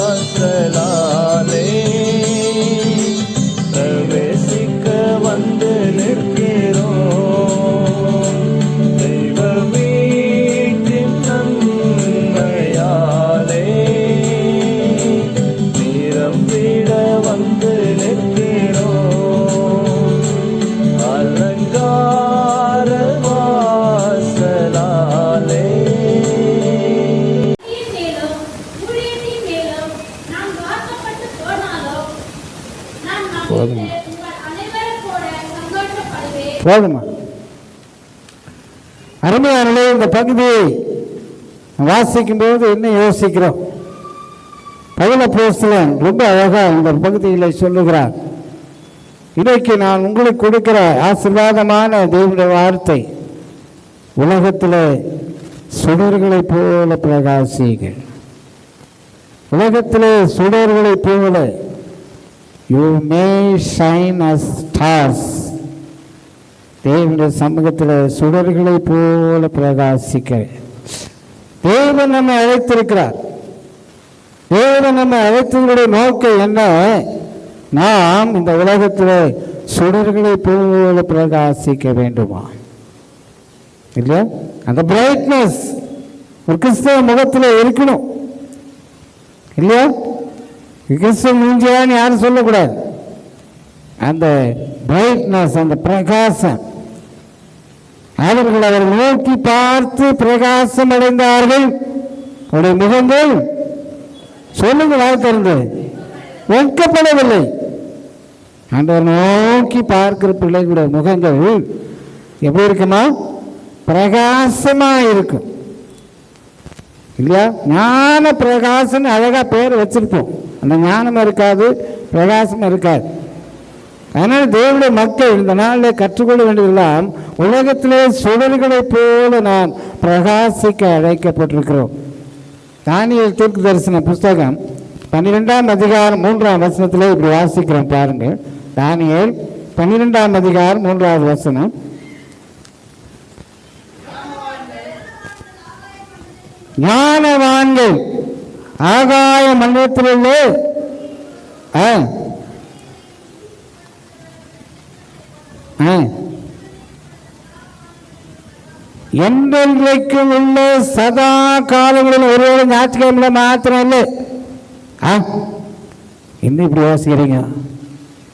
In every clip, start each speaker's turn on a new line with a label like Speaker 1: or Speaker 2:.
Speaker 1: வாசலாலே பிரவேசிக்க வந்து நிற்கிறோம். தெய்வ வீட்டின் நன்மையாலே நிரம்பிட வந்து நிற்கிறோம். அலங்கார வாசலாலே
Speaker 2: போதுமா? அருமையானே, இந்த பகுதியை வாசிக்கும் போது என்ன யோசிக்கிறோம்? பவுல் அப்போஸ்தலன் ரொம்ப அழகா இந்த பகுதியில் சொல்லுகிறார். இன்றைக்கு நான் உங்களுக்கு கொடுக்கிற ஆசீர்வாதமான தேவனுடைய வார்த்தை, உலகத்தில் சுடர்களை போல பிரகாசிகள். உலகத்திலே சுடர்களை போல you may shine as stars. தேவனுடைய சமூகத்தில் சுடர்களை போல பிரகாசிக்க தேவன் நம்மை அழைத்திருக்கிறார். தேவன் நம்மை அழைத்தவருடைய நோக்கம் என்ன? நாம் இந்த உலகத்தில் சுடர்களை போல பிரகாசிக்க வேண்டுமா இல்லையா? அந்த பிரைட்னஸ் ஒரு கிறிஸ்தவ முகத்தில் இருக்கணும் இல்லையா? கிறிஸ்தவ மூஞ்சியான்னு யாரும் சொல்லக்கூடாது. அந்த பிரைட்னஸ், அந்த பிரகாசம், அவர்கள் அவர் நோக்கி பார்த்து பிரகாசம் அடைந்தார்கள். அவருடைய முகங்கள் சொல்லுங்க வாழ்த்திருந்து வெட்கப்படவில்லை. ஆண்டவர் நோக்கி பார்க்கிற பிள்ளைகளுடைய முகங்கள் எப்படி இருக்குமா? பிரகாசமா இருக்கும் இல்லையா? ஞான பிரகாசம் அழகா பேர் வச்சிருப்போம். அந்த ஞானம் இருக்காது, பிரகாசம் இருக்காது. அதனால தேவனுடைய மக்கள் இந்த நாளில் கற்றுக்கொள்ள வேண்டியதெல்லாம் உலகத்திலே சுடர்களை போல நான் பிரகாசிக்க அழைக்கப்பட்டிருக்கிறோம். தானியேல் தீர்க்க தரிசன புஸ்தகம் 12ஆம் அதிகாரம் 3ஆம் வசனத்தில் இப்படி வாசிக்கிறோம் பாருங்கள். தானியேல் 12ஆம் அதிகாரம் 3வது வசனம். ஞானவான்கள் ஆகாய மண்டலத்திலே என்றைக்கும் உள்ள சதா காலங்களில் ஒருவேளை ஞாயிற்றுக்கிழமை மாத்திரம் இல்லை. இன்னும் இப்படி யோசிக்கிறீங்க?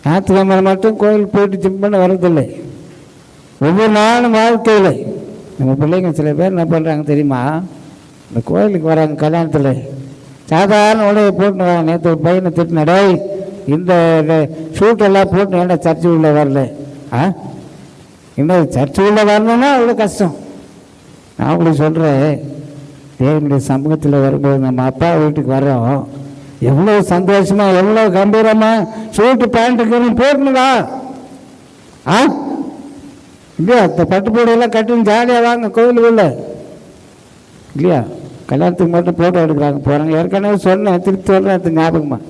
Speaker 2: ஞாயிற்றுக்கிழமை மட்டும் கோயில் போயிட்டு ஜிம் பண்ண வர்றதில்லை. ஒவ்வொரு நாளும் வாழ்க்கையில் நம்ம பிள்ளைங்க சில பேர் என்ன பண்ணுறாங்க தெரியுமா? இந்த கோயிலுக்கு வராங்க கல்யாணத்தில் சாதாரண உடைய போட்டுன்னு வராங்க. நேற்று ஒரு பையனை திட்டினடா, இந்த ஷூட்டெல்லாம் போட்டு ஏன்டா சர்ச்சு உள்ள வரல? இன்னும் சர்ச்சு உள்ள வரணும்னா அவ்வளோ கஷ்டம். நான் உங்களுக்கு சொல்கிறேன், தேவனுடைய சமூகத்தில் வரும்போது நம்ம அப்பா வீட்டுக்கு வர்றோம், எவ்வளோ சந்தோஷமாக எவ்வளோ கம்பீரமாக ஷூட்டு பேண்ட்டுக்கு போட்டுனுடா இல்லையா? இந்த பட்டுப்பூடையெல்லாம் கட்டின்னு ஜாலியாக வாங்க கோவிலுக்குள்ள இல்லையா? கல்யாணத்துக்கு மட்டும் ஃபோட்டோ எடுக்கிறாங்க போகிறாங்க. ஏற்கனவே சொன்னேன், திருப்பி சொல்கிறேன், அது ஞாபகமாக.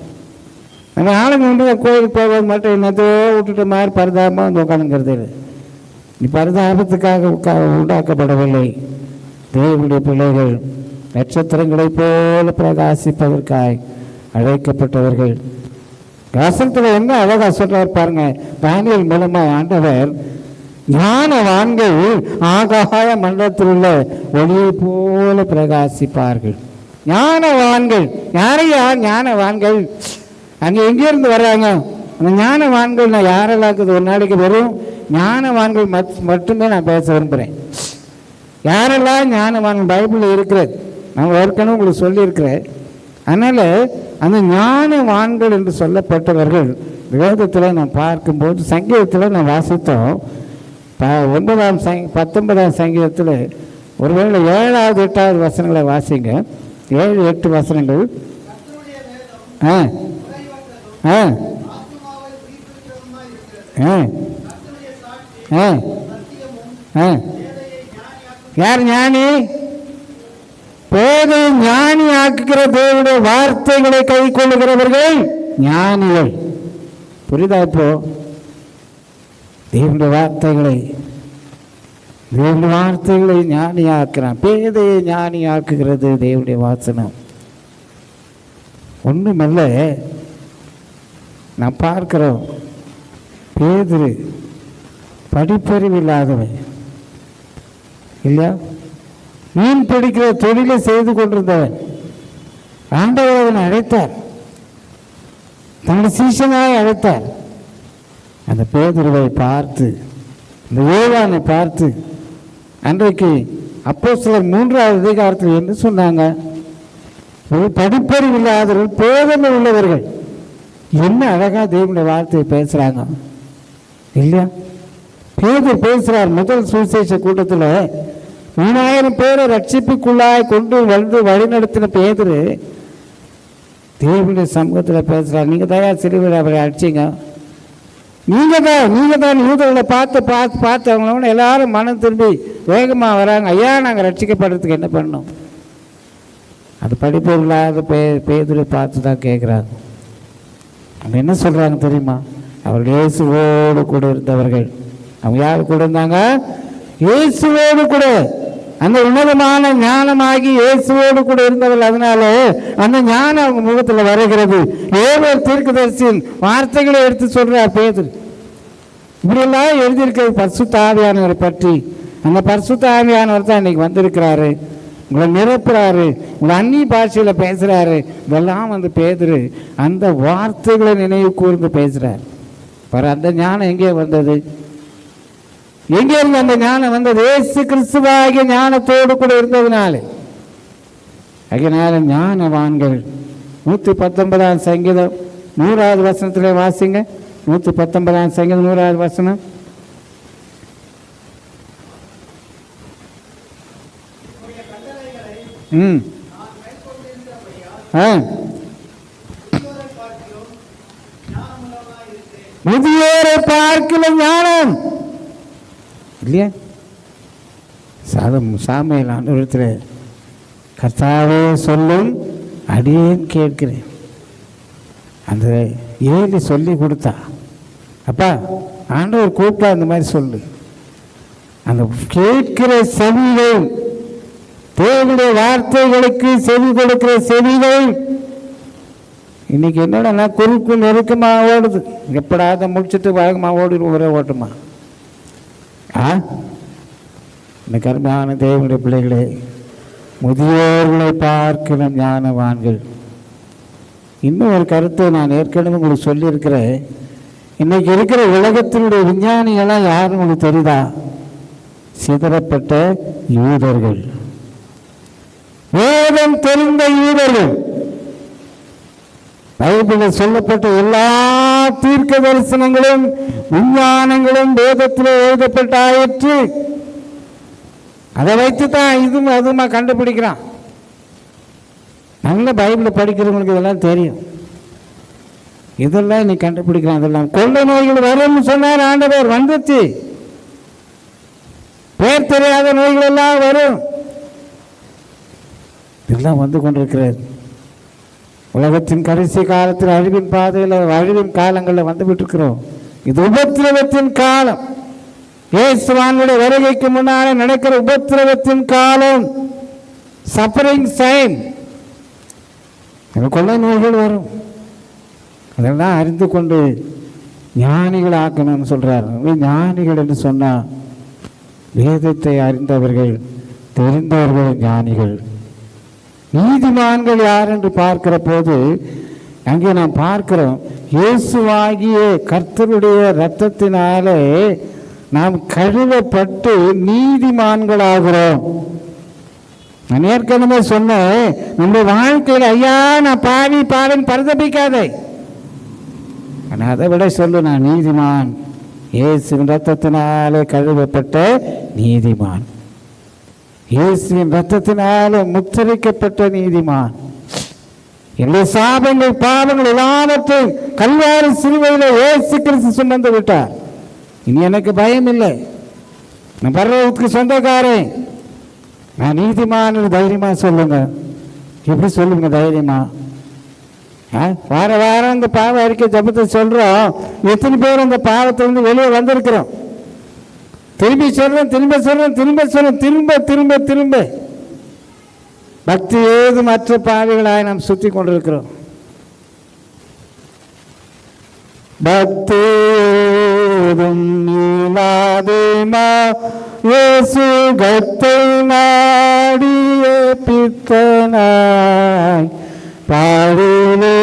Speaker 2: நம்ம ஆளுங்க வந்து கோயிலுக்கு போகிறது மட்டும் என்னதோ விட்டுட்ட மாதிரி பரிதாபமாக வந்து உட்காந்துங்கிறது இல்லை. நீ பரிதாபத்துக்காக உண்டாக்கப்படவில்லை. தேவனுடைய பிள்ளைகள் நட்சத்திரங்களைப் போல பிரகாசிப்பதற்காய் அழைக்கப்பட்டவர்கள். வசனத்தில் என்ன அழகா சொல்றார் பாருங்க. தானியேல் மூலமாக ஆண்டவர் ஞானவான்கள் ஆகாய மண்டலத்தில் உள்ள ஒளியை போல பிரகாசிப்பார்கள். ஞானவான்கள் யாரையா? ஞானவான்கள் அங்கே எங்கேருந்து வர்றாங்க? அந்த ஞானவான்கள் நான் யாரெல்லாம் இருக்குது? ஒரு நாளைக்கு வெறும் ஞானவான்கள் மட்டுமே நான் பேச விரும்புகிறேன். யாரெல்லாம் ஞானவான்கள் பைபிளில் இருக்கிறது நான் ஏற்கனவே உங்களுக்கு சொல்லியிருக்கிறேன். அதனால் அந்த ஞானவான்கள் என்று சொல்லப்பட்டவர்கள் வேதத்தில் நான் பார்க்கும்போது சங்கீதத்தில் நான் வாசித்தோம். 19ஆம் சங்கீதத்தில் ஒருவேளை 7வது 8வது வசனங்களை வாசிங்க. 7-8 வசனங்கள். யார் ஞானி? பேதை ஞானி ஆக்குகிற தேவனுடைய வார்த்தைகளை கை கொள்ளுகிறவர்கள் ஞானிகள். புரியுதா? இப்போ தேவனுடைய வார்த்தைகளை தேவனுடைய வார்த்தைகளை ஞானியாக்குறான். பேதையை ஞானியாக்குகிறது தேவனுடைய வாசனம். ஒன்றுமல்ல, நான் பார்க்கிறோம், பேதுரு படிப்பறிவு இல்லாதவன் இல்லையா, மீன் பிடிக்கிற தொழிலை செய்து கொண்டிருந்தவன். ஆண்டவர் அவனை அழைத்தார், தன்னுடைய சீஷனாய் அழைத்தார். அந்த பேதுருவை பார்த்து, இந்த யோவானை பார்த்து, அன்றைக்கு அப்போஸ்தலர் 3வது அதிகாரத்தில் என்ன சொன்னாங்க? ஒரு படிப்பறிவு இல்லாதவர்கள், பேதமை உள்ளவர்கள். என்ன அழகா தேவனுடைய வார்த்தையை பேசுறாங்க இல்லையா? பேதுரு பேசுறார். முதல் சுவிசேஷ கூட்டத்தில் 3000 பேரை ரட்சிப்புக்குள்ளாய் கொண்டு வந்து வழிநடத்தின பேதுரு தேவனுடைய சமூகத்தில் பேசுறார். நீங்க தயா சிறுவர் அவரை அடிச்சிங்க, நீங்க தான் யூதர்களை பார்த்து அவங்களோட எல்லாரும் மனம் திரும்பி வேகமாக வராங்க. ஐயா, நாங்கள் ரட்சிக்கப்படுறதுக்கு என்ன பண்ணோம்? அது படிப்பு இல்லாத பேதுரை பார்த்து தான் கேட்குறாங்க. அவங்க என்ன சொல்கிறாங்க தெரியுமா? அவர்கள் இயேசுவோடு கூட இருந்தவர்கள். அவங்க யார் கூட இருந்தாங்க? இயேசுவோடு கூட, அந்த உன்னதமான ஞானமாகி இயேசுவோடு கூட இருந்தவர்கள். அதனால அந்த ஞானம் அவங்க முகத்தில் வருகிறது. ஏதோ தீர்க்கதரிசியின் வார்த்தைகளை எடுத்து சொல்றார் பேதுரு. இப்படியெல்லாம் எழுதியிருக்கிறது பரிசுத்த ஆவியானவரை பற்றி. அந்த பரிசுத்த ஆவியானவர் தான் இன்னைக்கு வந்திருக்கிறாரு, உங்களை நிரப்புறாரு, உங்களை அந்நிய பாஷையில் பேசுறாரு. இதெல்லாம் வந்து பேதுரு அந்த வார்த்தைகளை நினைவு கூர்ந்து பேசுறார். அந்த ஞானம் எங்கே வந்தது? எங்கே இருந்து அந்த ஞானம் வந்தது? இயேசு கிறிஸ்துவாகிய ஞானத்தோடு கூட இருந்ததுனால. அதனால ஞானவான்கள் 119ஆம் சங்கீதம் 100வது வசனத்திலே வாசிங்க. 119ஆம் சங்கீதம் 100வது வசனம். முதியோரை பார்க்கல ஞானம் இல்லையா? சாமியில் ஆண்டவரத்தில் கர்த்தாவே சொல்லும் அடியேன் கேட்கிறேன். அந்த ஏழி சொல்லி கொடுத்தா, அப்பா ஆண்டவர் கூப்பிட்டா அந்த மாதிரி சொல்லு. அந்த கேட்கிற செவிகள், தேவனுடைய வார்த்தைகளுக்கு செவி கொடுக்கிற செவிகள் இன்னைக்கு என்னடா குறுக்கு நெருக்கமாக ஓடுது. எப்படா அதை முடிச்சுட்டு வேகமாக ஓடி ஒரே ஓட்டுமா? இந்த கருமையான தேவனுடைய பிள்ளைகளே, முதியோர்களை பார்க்கிற ஞானவான்கள். இன்னும் ஒரு கருத்தை நான் ஏற்கனவே உங்களுக்கு சொல்லியிருக்கிறேன். இன்னைக்கு இருக்கிற உலகத்தினுடைய விஞ்ஞானிகளாம் யாரும் உங்களுக்கு தெரியுதா? சிதறப்பட்ட யூதர்கள், வேதம் தெரிந்த யூதர்கள். பைபிளில் சொல்லப்பட்ட எல்லா தீர்க்க தரிசனங்களும் விஞ்ஞானங்களும் வேதத்தில் எழுதப்பட்டாயிற்று. அதை வைத்து தான் இதுவும் அதுமா கண்டுபிடிக்கிறான். நல்ல பைபிளை படிக்கிறவங்களுக்கு இதெல்லாம் தெரியும். இதெல்லாம் இன்னைக்கு கண்டுபிடிக்கிறான். இதெல்லாம் கொள்ளை நோய்கள் வரும்னு சொன்னார் ஆண்டவர், வந்துச்சு. பேர் தெரியாத நோய்கள் எல்லாம் வரும். இதெல்லாம் வந்து கொண்டிருக்கிறது. உலகத்தின் கடைசி காலத்தில் அழிவின் பாதையில், அழிவின் காலங்களில் வந்து விட்டுருக்கிறோம். இது உபத்திரவத்தின் காலம். இயேசுவானுடைய வருகைக்கு முன்னாலே நடக்கிற உபத்திரவத்தின் காலம், சஃபரிங் சைன். கொள்ளை நோய்கள் வரும். அதெல்லாம் அறிந்து கொண்டு ஞானிகள் ஆக்கணும்னு சொல்றார். ஞானிகள் என்று சொன்னா வேதத்தை அறிந்தவர்கள், தெரிந்தவர்கள் ஞானிகள். நீதிமான்கள் யார் என்று பார்க்கிற போது அங்கே நாம் பார்க்கிறோம், இயேசுவாகிய கர்த்தருடைய இரத்தத்தினாலே நாம் கழுவப்பட்டு நீதிமான்களாகிறோம். நான் ஏற்கனவே சொன்னேன், நம்முடைய வாழ்க்கையில் ஐயா நான் பாவி பாவன் பரிதபிக்காதே, ஆனால் அதை விட சொல்லு, நான் நீதிமான், இயேசுவின் இரத்தத்தினாலே கழுவப்பட்ட நீதிமான், இயேசுவின் இரத்தத்தினாலே முத்திரிக்கப்பட்ட நீதிமான். என்னுடைய சாபங்கள் பாவங்கள் எல்லாவற்றையும் கல்வாரி சிலுவையில் இயேசு கிறிஸ்து சுமந்து விட்டார். இனி எனக்கு பயம் இல்லை. நான் பரலோகத்துக்கு சொந்தக்காரன், நான் நீதிமான் தைரியமா சொல்லுங்க. எப்படி சொல்லுங்க தைரியமா? வார வாரம் இந்த பாவ அறிக்கை ஜபத்தை சொல்றோம். எத்தனை பேர் அந்த பாவத்திலிருந்து வெளியே வந்திருக்கிறோம்? திரும்பி சொல்றேன், திரும்ப சொல்றேன், திரும்ப சொல்றேன், திரும்ப திரும்ப திரும்ப. பக்தி ஏது மற்ற பாவிகளாய் நாம் சுத்தி கொண்டிருக்கிறோம். பக்தி சுகத்தை நாடிய பித்தனாய் பாடிலே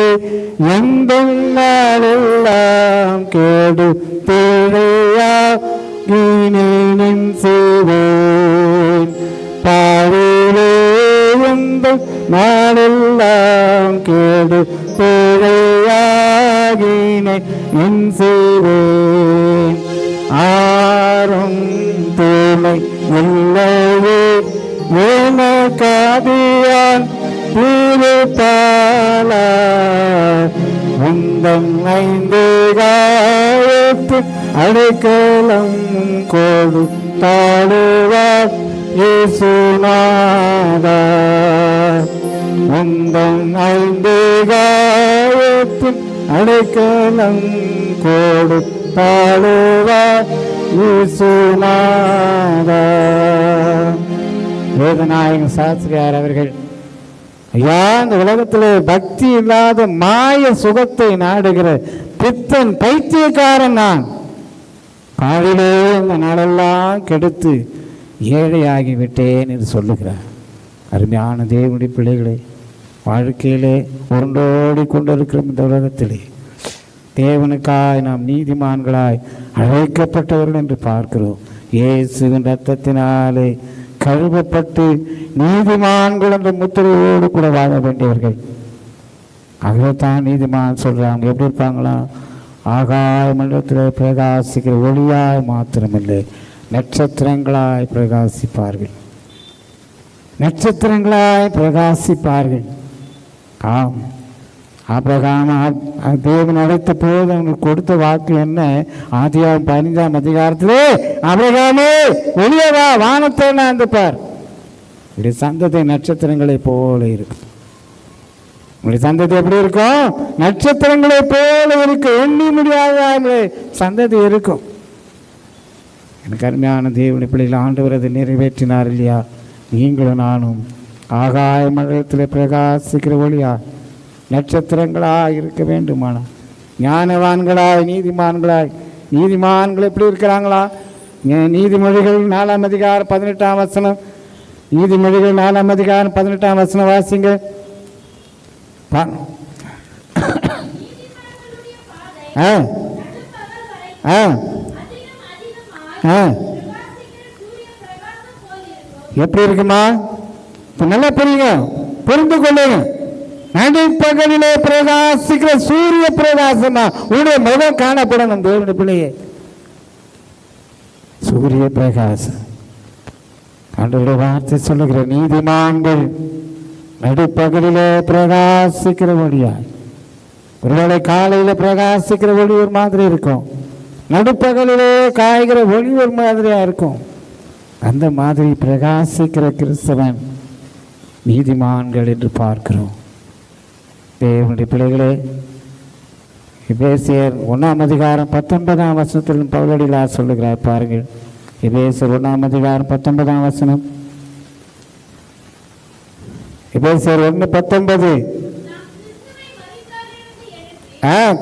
Speaker 2: எந்த நாளெல்லாம் கேடு பிழையா கீனின் செய்வேன். பாடிலே எந்த நாளெல்லாம் கேடு பிழையாகினை என் செய்வேன். ஆறும் தூமை இல்லையே காதியான் பூபாலா உந்தன் 5 காயத்து அடைக்கலம் கொடுத்தாடுவார் இயேசுநாதா. உந்தன் 5 காயத்து அடைக்கலம் கொடுத்தாடுவார் இயேசுநாதா. வேதநாயகன் சாஸ்திரியார் அவர்கள், ஐயா, இந்த உலகத்தில் பக்தி இல்லாத மாய சுகத்தை நாடுகிற பித்தன் பைத்தியக்காரன் நான். காலிலே இந்த நாளெல்லாம் கெடுத்து ஏழையாகிவிட்டேன் என்று சொல்லுகிறார். அருமையான தேவனுடைய பிள்ளைகளே, வாழ்க்கையிலே உருண்டோடி கொண்டிருக்கிற இந்த உலகத்திலே தேவனுக்காய் நாம் நீதிமான்களாய் அழைக்கப்பட்டவர்கள் என்று பார்க்கிறோம். இயேசுவின் இரத்தத்தினாலே கழுவப்பட்டு நீதிமான்கள் என்ற முத்திரையோடு கூட வாழ வேண்டியவர்கள். அதைத்தான் நீதிமான் சொல்றாங்க. எப்படி இருப்பாங்களா? ஆகாய மண்டலத்தில் பிரகாசிக்கிற ஒளியாய் மாத்திரமில்லை, நட்சத்திரங்களாய் பிரகாசிப்பார்கள். நட்சத்திரங்களாய் பிரகாசிப்பார்கள். ஆம், ஆபிரகாம் தேவன் அழைத்த போது அவனுக்கு கொடுத்த வாக்கு என்ன? ஆதியாகமம் 15ஆம் அதிகாரத்திலே, ஆபிரகாமே வெளியே வா, வானத்தை நாந்துப்பார், உடைய சந்ததி நட்சத்திரங்களை போல இருக்கும். உடைய சந்ததி எப்படி இருக்கும்? நட்சத்திரங்களை போல இருக்கு. எண்ணி முடியாத சந்ததி இருக்கும். எனக்கு அருமையான தேவனுடைய பிள்ளைகள், ஆண்டவர் அதை நிறைவேற்றினார் இல்லையா? நீங்களும் நானும் ஆகாய மண்டலத்தில் பிரகாசிக்கிற ஒளியா நட்சத்திரங்களாய் இருக்க வேண்டுமானா, ஞானவான்களாய் நீதிமான்களாய். நீதிமான்கள் எப்படி இருக்கிறாங்களா? நீதிமொழிகள் 4ஆம் அதிகாரம் 18ஆம் வசனம். நீதிமொழிகள் 4ஆம் அதிகாரம் 18ஆம் வசனம் வாசிங்க. எப்படி இருக்குமா? நல்லா புரியுங்க, புரிந்து கொள்ளுங்க. நடுப்பகலிலே பிரகாசிக்கிற சூரிய பிரகாசமா உன்னுடைய முகம் காணப்படணும். தேவனுடைய பிள்ளையே, சூரிய பிரகாசம். ஆண்டவருடைய வார்த்தை சொல்லுகிற நீதிமான்கள் நடுப்பகலிலே பிரகாசிக்கிற ஒளியாய். ஒருவேளை காலையில பிரகாசிக்கிற ஒளி ஒரு மாதிரி இருக்கும், நடுப்பகலிலே காய்கிற ஒளி ஒரு மாதிரியா இருக்கும். அந்த மாதிரி பிரகாசிக்கிற கிறிஸ்தவன் நீதிமான்கள் என்று பார்க்கிறோம். தேவனுடைய பிள்ளைகளே, எபேசியர் 1ஆம் அதிகாரம் 19ஆம் வசனத்தில் பவுலடிகளார் சொல்லுகிறார் பாருங்கள். எபேசியர் 1ஆம் அதிகாரம் 19ஆம் வசனம். எபேசியர் 1:19.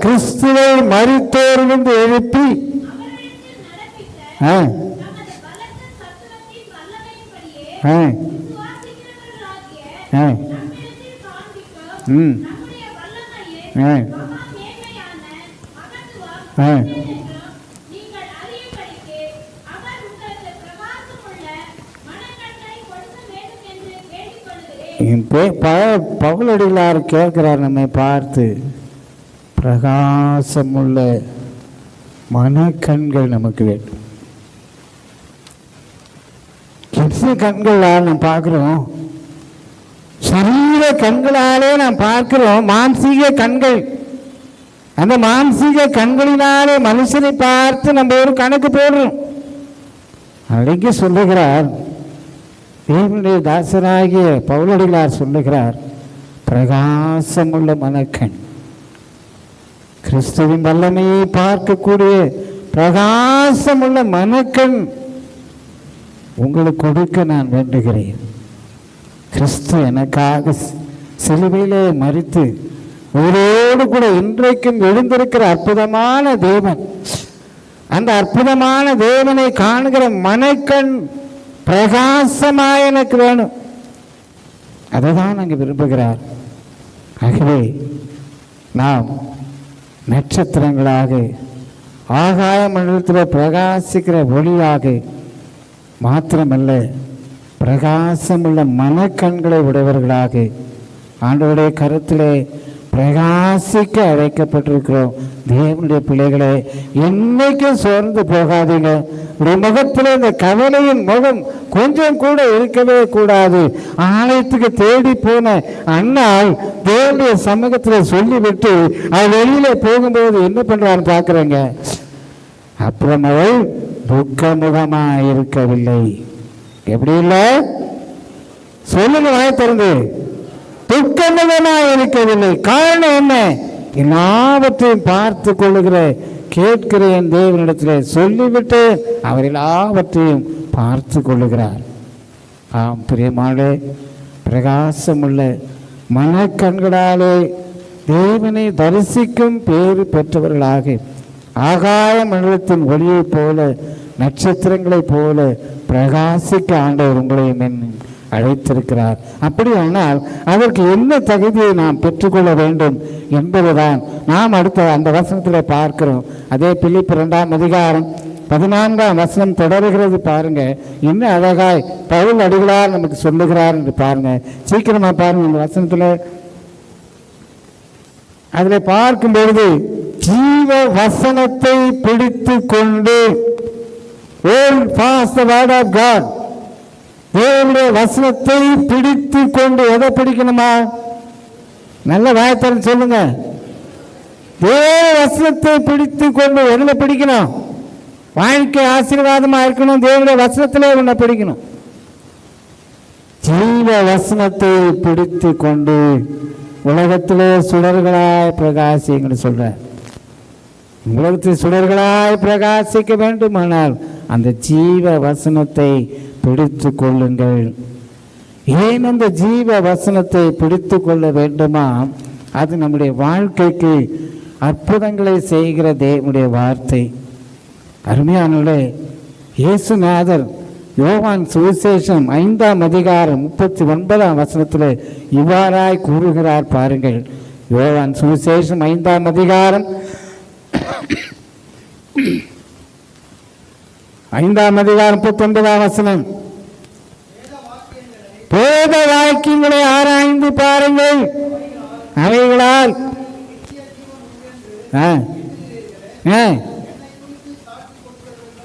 Speaker 2: கிறிஸ்துவை மரித்தோரிலிருந்து எழுப்பி பவுலடிகளார் கேட்கிறார் நம்மை பார்த்து, பிரகாசமுள்ள மனக்கண்கள் நமக்கு வேண்டும். கண்களால் நாம் பார்க்கிறோம், சரீர கண்களாலே நாம் பார்க்கிறோம், மானசீக கண்கள். அந்த மானசீக கண்களினாலே மனுஷனை பார்த்து நம்ம ஒரு கணக்கு போடுறோம். அன்றைக்கு சொல்லுகிறார் தேவனுடைய தாசராகிய பவுலடிகளார் சொல்லுகிறார், பிரகாசமுள்ள மனக்கண், கிறிஸ்துவின் வல்லமையை பார்க்கக்கூடிய பிரகாசமுள்ள மனக்கண் உங்களுக்கு கொடுக்க நான் வேண்டுகிறேன். கிறிஸ்து எனக்காக சிலுவையிலே மரித்து உயிரோடு கூட இன்றைக்கும் எழுந்திருக்கிற அற்புதமான தேவன், அந்த அற்புதமான தேவனை காணுகிற மனக்கண் பிரகாசமாய் எனக்கு வேணும். அதை தான் நாங்கள் விரும்புகிறார். ஆகவே நாம் நட்சத்திரங்களாக ஆகாய மண்டலத்தில் பிரகாசிக்கிற ஒளியாக மாத்திரமல்ல, பிரகாசமுள்ள மனக்கண்களை உடையவர்களாக ஆண்டவருடைய கருத்திலே பிரகாசிக்க அழைக்கப்பட்டிருக்கிறோம். தேவனுடைய பிள்ளைகளை என்னைக்கும் சோர்ந்து போகாதீங்க. ஒரு முகத்தில் இந்த கவலையின் முகம் கொஞ்சம் கூட இருக்கவே கூடாது. ஆலயத்துக்கு தேடி போன அண்ணால் தேவனுடைய சமூகத்தில் சொல்லிவிட்டு அவள் வெளியில போகும்போது என்ன பண்றான்னு பார்க்குறேங்க. அப்புறம் அவள் துக்கமுகமா இருக்கவில்லை. எப்படி இல்லை சொல்லுங்க, வாய் திறந்து. துக்கமுகமா இருக்கவில்லை. காரணம் என்ன? எல்லாவற்றையும் பார்த்து கொள்ளுகிற கேட்கிற என் தேவனிடத்தில் சொல்லிவிட்டு அவர் எல்லாவற்றையும் பார்த்து கொள்ளுகிறார். ஆம் பிரியமானே, பிரகாசமுள்ள மனக்கண்களாலே தேவனை தரிசிக்கும் பேறு பெற்றவர்களாக ஆகாய மண்டலத்தின் ஒளியைப் போல நட்சத்திரங்களைப் போல பிரகாசிக்க ஆண்டவர் உங்களையும் என்னும் அழைத்திருக்கிறார். அப்படியானால் அதற்கு என்ன தகுதியை நாம் பெற்றுக்கொள்ள வேண்டும் என்பதுதான் நாம் அடுத்த அந்த வசனத்தில் பார்க்கிறோம். அதே பிலிப்பு 2ஆம் அதிகாரம் 14ஆம் வசனம் தொடர்கிறது. பாருங்க, இன்னும் அழகாய் பவுல் அடிகளார் நமக்கு சொல்லுகிறார் என்று பாருங்க. சீக்கிரமா பாருங்க இந்த வசனத்தில். அதில் பார்க்கும் பொழுது ஜீவ வசனத்தை பிடித்து கொண்டு தேவனுடைய வசனத்தை பிடித்து கொண்டு. எதை பிடிக்கணுமா? நல்ல வாய்த்தல் சொல்லுங்க. தேவ வசனத்தை பிடித்து கொண்டு. எதுல பிடிக்கணும்? வாழ்க்கை ஆசீர்வாதமா இருக்கணும். தேவனுடைய வசனத்திலே உன்னை பிடிக்கணும். ஜீவ வசனத்தை பிடித்து கொண்டு உலகத்திலே சுடர்களாய் பிரகாசிங்கன்னு சொல்ற. உலகத்தில் சுடர்களாய் பிரகாசிக்க வேண்டுமானால் அந்த ஜீவ வசனத்தை பிடித்து கொள்ளுங்கள். ஏன் அந்த ஜீவ வசனத்தை பிடித்து கொள்ள வேண்டுமா? அது நம்முடைய வாழ்க்கைக்கு அற்புதங்களை செய்கிற தேவனுடைய வார்த்தை. அருமையானவர்களே, இயேசுநாதர் யோவான் சுவிசேஷம் 5ஆம் அதிகாரம் 39ஆம் வசனத்தில் இவ்வாறாய் கூறுகிறார். பாருங்கள், யோவான் சுவிசேஷம் 5ஆம் அதிகாரம் 39ஆம் வசனம். வேத வாக்கியங்களை ஆராய்ந்து பாருங்கள், அவைகளால்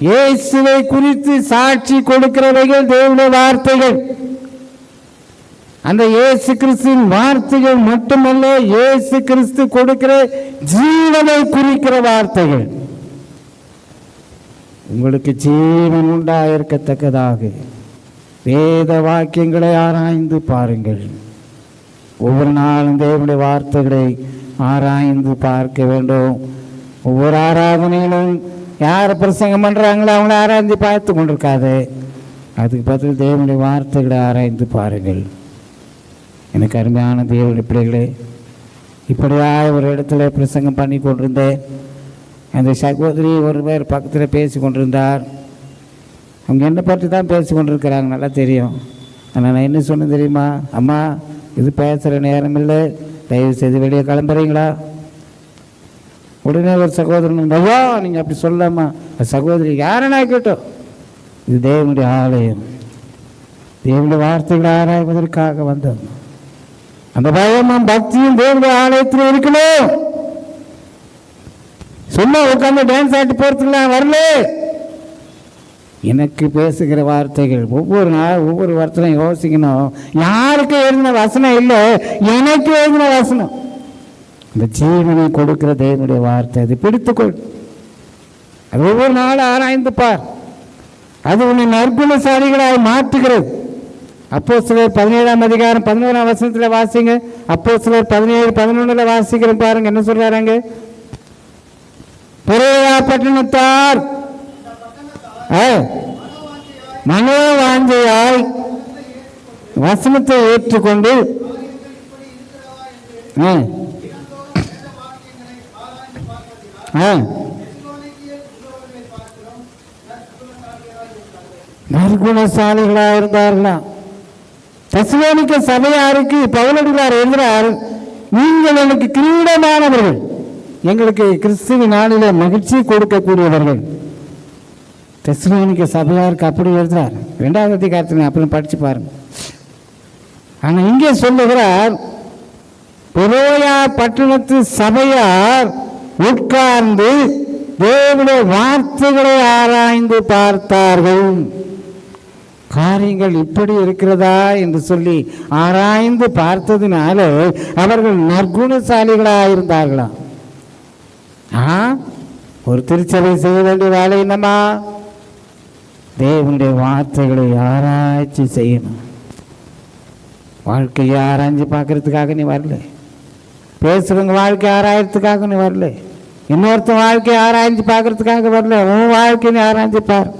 Speaker 2: இயேசுவை குறித்து சாட்சி கொடுக்கிறவைகள் தேவனுடைய வார்த்தைகள். அந்த இயேசு கிறிஸ்துவின் வார்த்தைகள் மட்டுமல்ல, இயேசு கிறிஸ்து கொடுக்கிற ஜீவனை குறிக்கிற வார்த்தைகள். உங்களுக்கு ஜீவன் உண்டாயிருக்கத்தக்கதாக வேத வாக்கியங்களை ஆராய்ந்து பாருங்கள். ஒவ்வொரு நாளும் தேவனுடைய வார்த்தைகளை ஆராய்ந்து பார்க்க வேண்டும். ஒவ்வொரு ஆராதனையிலும் யார் பிரசங்கம் பண்ணுறாங்களோ அவங்கள ஆராய்ந்து பார்த்து கொண்டிருக்காது. அதுக்கு பதில் தேவனுடைய வார்த்தைகளை ஆராய்ந்து பாருங்கள். எனக்கு அருமையான தேவனுடைய பிள்ளைகளே, இப்படியாக ஒரு இடத்துல பிரசங்கம் பண்ணி கொண்டிருந்தேன். அந்த சகோதரி ஒரு பேர் பக்கத்தில் பேசி கொண்டிருந்தார். அவங்க என்னை பற்றி தான் பேசி கொண்டிருக்கிறாங்க, நல்லா தெரியும். ஆனால் நான் என்ன சொன்னேன் தெரியுமா? அம்மா, இது பேசுகிற நேரம் இல்லை, தயவு செய்து வெளியே கிளம்புறீங்களா? உடனே ஒரு சகோதரன், ஐயா நீங்கள் அப்படி சொல்லலாமா? சகோதரி யாரனா கேட்டோம், இது தேவனுடைய ஆலயம், தேவனுடைய வார்த்தைகளை ஆராய்வதற்காக வந்தோம். அந்த பயமும் பக்தியும் தேவனுடைய ஆலயத்தில் இருக்கணும். சும்மா உட்காந்து டான்ஸ் ஆட்டி போறதுக்குலாம் வரல. எனக்கு பேசுகிற வார்த்தைகள் ஒவ்வொரு நாள் ஒவ்வொரு வார்த்தையும் யோசிக்கணும். யாருக்கு எழுதின வசனம் இல்லை, எனக்கு எழுதின வசனம். இந்த ஜீவனை கொடுக்கிற தேவனுடைய வார்த்தை, அது பிடித்துக்கொள். அது ஒவ்வொரு நாளும் ஆராய்ந்து பார். அது உன்னை நற்குணசாலிகளாய் மாற்றுகிறது. அப்போஸ்தலர் 17ஆம் அதிகாரம் 11ஆம் வசனத்தில் வாசிங்க. அப்போஸ்தலர் 17:11 வாசிக்கிறேன் பாருங்க, என்ன சொல்றாங்க? பெரேயா பட்டணத்தார் மனோவாஞ்சையாய் வசனத்தை ஏற்றுக்கொண்டு நற்குணசாலிகளாக இருந்தார்களாம். தெசலோனிக்க சபையாருக்கு பவுலடிகளார் எழுதுகிறார், நீங்கள் எனக்கு கிரீடமானவர்கள், எங்களுக்கு கிறிஸ்துவின் நாளிலே மகிழ்ச்சி கொடுக்கக்கூடியவர்கள். தெசலோனிக்க சபையாருக்கு அப்படி எழுதுறார். 2வது அதிகாரத்தில் அப்படி படிச்சு பாருங்க. ஆனால் இங்கே சொல்லுகிறார், பெரோயா பட்டணத்து சபையார் உட்கார்ந்து தேவனுடைய வார்த்தைகளை ஆராய்ந்து பார்த்தார்கள். காரியங்கள் இப்படி இருக்கிறதா என்று சொல்லி ஆராய்ந்து பார்த்ததினால அவர்கள் நற்குணசாலிகளாக இருந்தார்களாம். ஒரு திருச்சபை செய்ய வேண்டிய வேலை என்னமா? தேவனுடைய வார்த்தைகளை ஆராய்ச்சி செய்யணும். வாழ்க்கையை ஆராய்ச்சி பார்க்கறதுக்காக நீ வரல, பேசுறவங்க வாழ்க்கை ஆராயறதுக்காக நீ வரல, இன்னொருத்தன் வாழ்க்கையை ஆராய்ச்சி பார்க்கறதுக்காக வரல. உன் வாழ்க்கையை ஆராய்ச்சி பார்.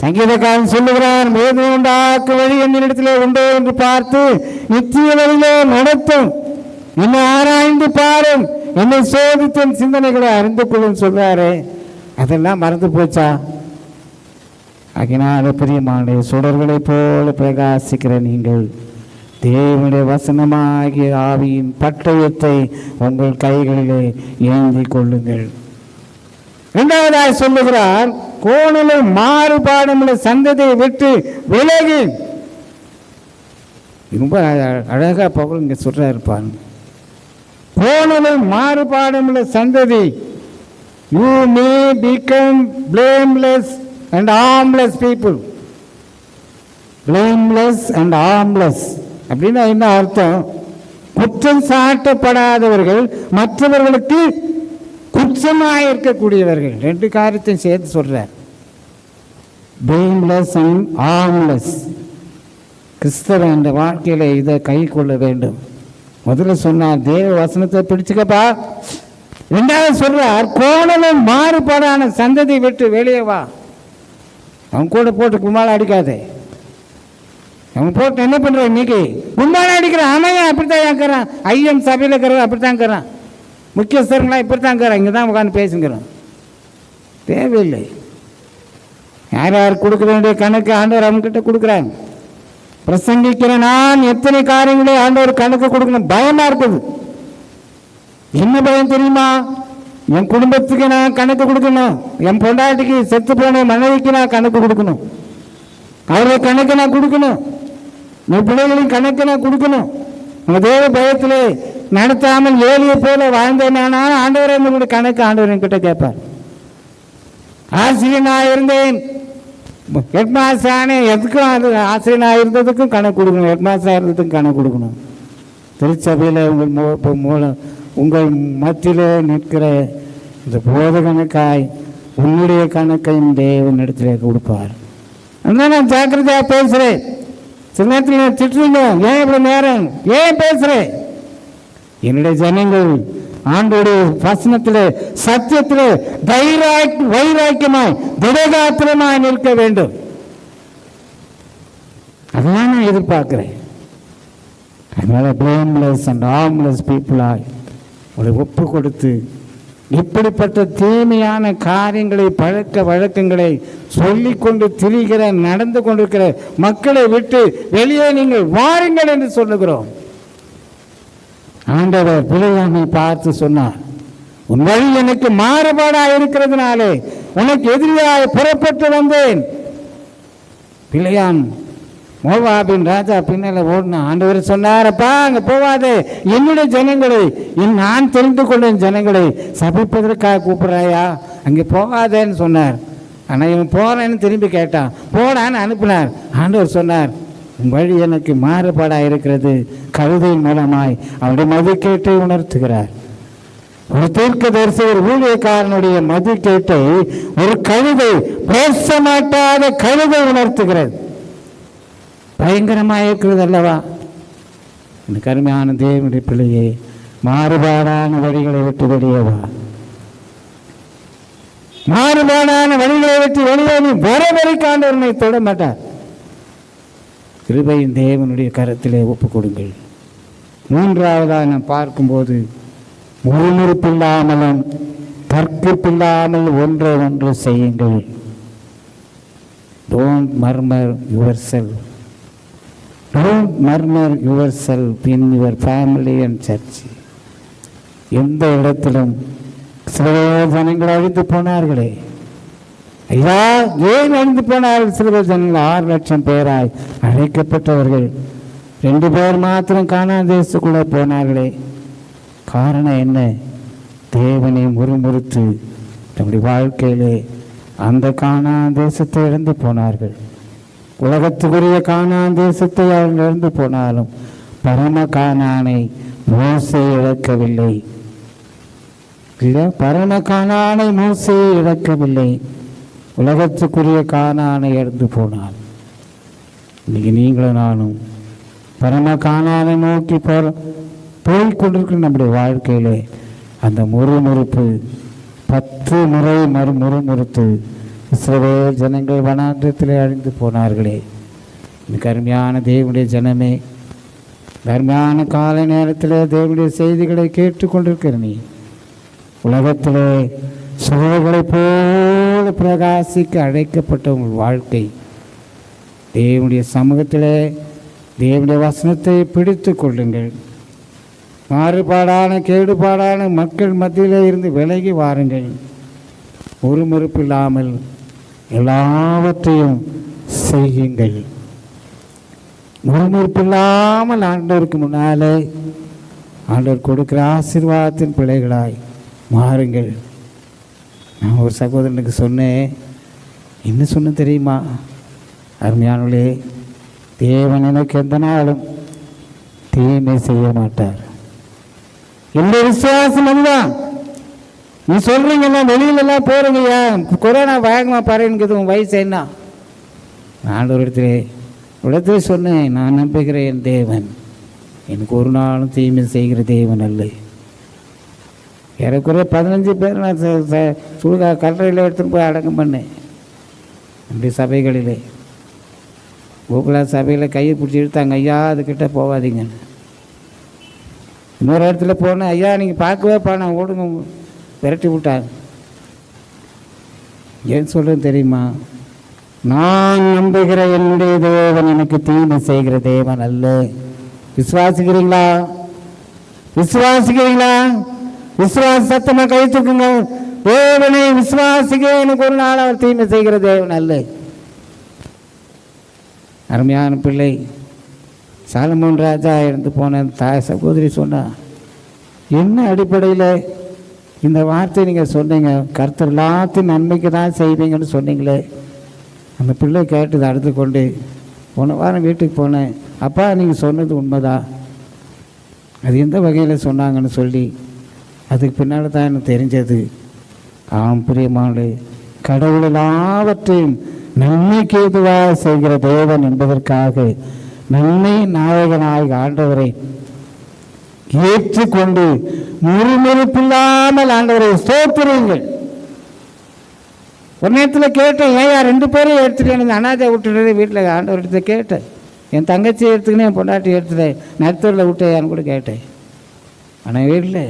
Speaker 2: சங்கீதக்காரன் சொல்லுகிறார், மேது உண்டாக்க வழி என்னிடத்திலே உண்டோ என்று பார்த்து நித்திய வழியிலே நடத்தும், என்னை ஆராய்ந்து பாரும், என்னை சோதித்தன் சிந்தனைகளை அறிந்து கொள்ளும் சொல்றாரு. அதெல்லாம் மறந்து போச்சா? ஆகினால பிரியமான சுடர்களை போல பிரகாசிக்கிற நீங்கள் தேவனுடைய வசனமாகிய ஆவியின் பட்டயத்தை உங்கள் கைகளிலே ஏந்தி கொள்ளுங்கள். 2வதாய் சொல்லுகிறார், கோணலும் மாறுபாடுமுள்ள சந்ததியை விட்டு விலகி. ரொம்ப அழகா பவுல் இங்க சொல்றாரு பாருங்க. கோணலும் மாறுபாடுமுள்ள சந்ததி, you may become blameless and harmless people. blameless and harmless அப்படின்னா என்ன அர்த்தம்? குற்றம் சாட்டப்படாதவர்கள், மற்றவர்களுக்கு குற்றமாக இருக்கக்கூடியவர்கள். 2 காரியத்தையும் சேர்த்து சொல்றார். blameless and harmless. கிறிஸ்தவ என்ற வாழ்க்கையில இதை கை கொள்ள வேண்டும். முதல்ல சொன்னார் தேவ வசனத்தை பிடிச்சுக்கப்பா. 2வது சொல்றார், கோணலும் மாறுபாடான சந்ததி விட்டு வெளியே வா. அவன் கூட போட்டு கும்மாளம் அடிக்காதே. அவன் போட்டு என்ன பண்ற? இன்னைக்கு கும்மாளம் அடிக்கிறான். அவன் அப்படித்தான் இருக்கிறான். ஐயம் சபையில் இருக்கிறவன் அப்படித்தான் இருக்கிறான். முக்கியஸ்தர்களாம் இப்படித்தான் இருக்கிறான். இங்கே தான் உட்காந்து பேசுங்கிறான். தேவையில்லை. யார் யார் கொடுக்க வேண்டிய கணக்கு ஆண்டவர் அவங்ககிட்ட கொடுக்குறாங்க. பிரசங்கிக்கிற நான் எத்தனை காரியங்களே ஆண்டவர் கணக்கு கொடுக்கணும். பயமா இருக்குது. என்ன பயம் தெரியுமா? என் குடும்பத்துக்கு நான் கணக்கு கொடுக்கணும். என் பொண்டாட்டிக்கு செத்து போன மனைவிக்கு நான் கணக்கு கொடுக்கணும். அவருடைய கணக்கு நான் கொடுக்கணும். என் பிள்ளைகளின் கணக்கு நான் கொடுக்கணும். உங்க தேவ பயத்திலே நடத்தாமல் ஏழியை போல வாழ்ந்தேனா ஆண்டவர் என்னுடைய கணக்கு ஆண்டவர் என்கிட்ட கேட்பார். ஆசிரியனாக இருந்தேன், ஹெட்மாஸ்டர் ஆனேன், எதுக்கும் அது ஆசிரியனாக இருந்ததுக்கும் கணக்கு கொடுக்கணும், ஹெட்மாஸ்டராக இருந்ததுக்கும் கணக்கு கொடுக்கணும். திருச்சபையில் உங்கள் மத்தியிலே நிற்கிற இந்த போதகனுக்காய் உன்னுடைய கணக்கையும் தேவன் இடத்திலே கொடுப்பார். அதனால் நான் ஜாக்கிரதையாக பேசுகிறேன். சில நேரத்தில் நான் திட்டுறீங்க, ஏன் இப்படி நேரம் ஏன் பேசுகிறேன்? என்னுடைய ஜனங்கள் ஆண்டோடைய வசனத்தில் சத்தியத்தில் வைராக்கியமாய் திடகாத்திரமாய் நிற்க வேண்டும். அதெல்லாம் நான் எதிர்பார்க்கிறேன். அதனால blameless and harmless people-ஆய் உங்களை ஒப்பு கொடுத்து இப்படிப்பட்ட தீமையான காரியங்களை பழக்க வழக்கங்களை சொல்லிக்கொண்டு திரிகிற நடந்து கொண்டிருக்கிற மக்களை விட்டு வெளியே நீங்கள் வாருங்கள் என்று சொல்லுகிறோம். ஆண்டவர் பிழையாமை பார்த்து சொன்னார், உன் வழி எனக்கு மாறுபாடாக இருக்கிறதுனாலே உனக்கு எதிரியாக புறப்பட்டு வந்தேன். பிழையான் மோவாபின் ராஜா பின்னால ஓடினா. ஆண்டவர் சொன்னாரப்பா, அங்க போவாதே, என்னுடைய ஜனங்களை நான் தெரிந்து கொண்ட ஜனங்களை சபிப்பதற்காக கூப்பிடுறாயா, அங்கே போவாதேன்னு சொன்னார். ஆனால் இவன் போறேன்னு திரும்பி கேட்டான். போடான்னு அனுப்பினார். ஆண்டவர் சொன்னார், உன் வழி எனக்கு மாறுபாடாக இருக்கிறது. கழுதையின் மூலமாய் அவருடைய மதிக்கேட்டை உணர்த்துகிறார். ஒரு தீர்க்கதரிசி ஒரு ஊழியக்காரனுடைய மதிக்கேட்டை ஒரு கழுதை, பேச மாட்டாத கழுதை உணர்த்துகிறது. பயங்கரமாக இருக்கிறது அல்லவா? இந்த கருமையான தேவனுடைய பிள்ளையே, மாறுபாடான வழிகளை விட்டு வெளியேவா. மாறுபாடான வழிகளை விட்டு வெளியே நீ வர வரைக்கும் ஆண்டவனை தொட மாட்டார். கிருபையின் தேவனுடைய கரத்திலே ஒப்புக் கொடுங்கள். மூன்றாவதாக நான் பார்க்கும்போது முறுமுறுப்பில்லாமலும் தர்க்கிப்பில்லாமல் ஒன்று செய்யுங்கள். Don't murmur yourself. Don't murmur yourself in your family and church. எந்த இடத்திலும் சில ஜனங்கள் அழிந்து போனார்களே, ஐயா ஏன் அழிந்து போனார்கள்? சில ஜனங்கள் 6 லட்சம் பேராய் அழைக்கப்பட்டவர்கள் 2 பேர் மாத்திரம் கானான் தேசத்துக்குள்ளே போனார்களே. காரணம் என்ன? தேவனை முறுமுறுத்து நம்முடைய வாழ்க்கையிலே அந்த கானான் தேசத்தை இழந்து போனார்கள். உலகத்துக்குரிய கானான் தேசத்தை அவர்கள் இழந்து போனாலும் பரம கானானை மோசே இழக்கவில்லை. பரம கானானை மோசே இழக்கவில்லை. உலகத்துக்குரிய கானானை இழந்து போனார். இன்னைக்கு நீங்களும் நானும் பரம கானானை நோக்கி போய்கொண்டிருக்கிற நம்முடைய வாழ்க்கையிலே அந்த முறுமுறுப்பு 10 முறை முறுமுறுத்து இஸ்ரவேல் ஜனங்கள் வனாந்திரத்திலே அழிந்து போனார்களே. இன்னைக்கு அருமையான தேவனுடைய ஜனமே, அருமையான காலை நேரத்தில் தேவனுடைய செய்திகளை கேட்டுக்கொண்டிருக்கிற நீ உலகத்திலே சுவர்களை போல பிரகாசிக்க அழைக்கப்பட்ட உங்கள் வாழ்க்கை தேவனுடைய சமூகத்திலே தேவனுடைய வசனத்தை பிடித்து கொள்ளுங்கள். மாறுபாடான கேடுபாடான மக்கள் மத்தியிலே இருந்து விலகி வாருங்கள். முறுமுறுப்பில்லாமல் எல்லாவற்றையும் செய்யுங்கள். முறுமுறுப்பில்லாமல் ஆண்டவருக்கு முன்னாலே ஆண்டவர் கொடுக்கிற ஆசீர்வாதத்தின் பிள்ளைகளாய் மாறுங்கள். நான் ஒரு சகோதரனுக்கு சொன்னேன், என்ன சொன்ன தெரியுமா? அருமையானவர்களே, தேவன் எனக்கு எந்த நாளும் தீமை செய்ய மாட்டார். என்னுடைய விசுவாசம் அதுதான். நீ சொல்றீங்கல்ல, வெளியிலலாம் போறீங்கய்யா, கொரோனா வேகமாக பரவுங்கிறது, உன் வயசு என்ன? நான் ஒரு இடத்துல சொன்னேன், நான் நம்புகிறேன் என் தேவன் எனக்கு ஒரு நாளும் தீமை செய்கிற தேவன் அல்ல. ஏறக்குறைய 15 பேர் நான் கல்லறையில் எடுத்துன்னு போய் அடக்கம் பண்ணேன். அப்படி சபைகளிலே கோகுலா சபையில் கையை பிடிச்சி இழுத்தாங்க, ஐயா அதுக்கிட்ட போகாதீங்கன்னு. இன்னொரு இடத்துல போனேன், ஐயா நீங்கள் பார்க்கவே நான் ஓடுங்க, விரட்டி விட்டாங்க. ஏன் சொல்கிறேன்னு தெரியுமா? நான் நம்புகிற என்னுடைய தேவன் எனக்கு தீமை செய்கிற தேவன் அல்ல. விசுவாசிக்கிறீங்களா? விசுவாசிக்கிறீங்களா? விசுவாச சத்தமாக கை தூக்குங்க. தேவனை விசுவாசிக்க எனக்கு ஒரு நாள் அவர் தீமை செய்கிற தேவன் அல்ல. அருமையான பிள்ளை சாலமோன் ராஜா இருந்து போன தாய் சகோதரி சொன்னா, என்ன அடிப்படையில் இந்த வார்த்தை நீங்கள் சொன்னீங்க? கர்த்தர் எல்லாத்தையும் நன்மைக்கு தான் செய்வீங்கன்னு சொன்னீங்களே. அந்த பிள்ளை கேட்டது அடுத்து கொண்டு போன வாரம் வீட்டுக்கு போனேன். அப்பா நீங்கள் சொன்னது உண்மைதான், அது எந்த வகையில் சொன்னாங்கன்னு சொல்லி அதுக்கு பின்னால் தான் எனக்கு தெரிஞ்சது. ஆம் பிரியமானே, கடவுள் எல்லாவற்றையும் நன்மைக்கு ஏதுவாக செய்கிற தேவன் என்பதற்காக நன்மை நாயகனாக ஆண்டவரை ஏற்றுக்கொண்டு முறுமுறுப்பில்லாமல் ஆண்டவரை ஸ்தோத்திரங்கள். ஒரு நேரத்தில் கேட்டேன், ஏன் 2 பேரும் எடுத்துட்டு எனக்கு அனாதை விட்டுட்டு வீட்டில் ஆண்டவர்கிட்ட கேட்டேன். என் தங்கச்சி எடுத்துக்கினே என் பொண்டாட்டி எடுத்துட்டேன், நடுத்தூரில் விட்டேன்னு கூட கேட்டேன். ஆனால் வீட்டில்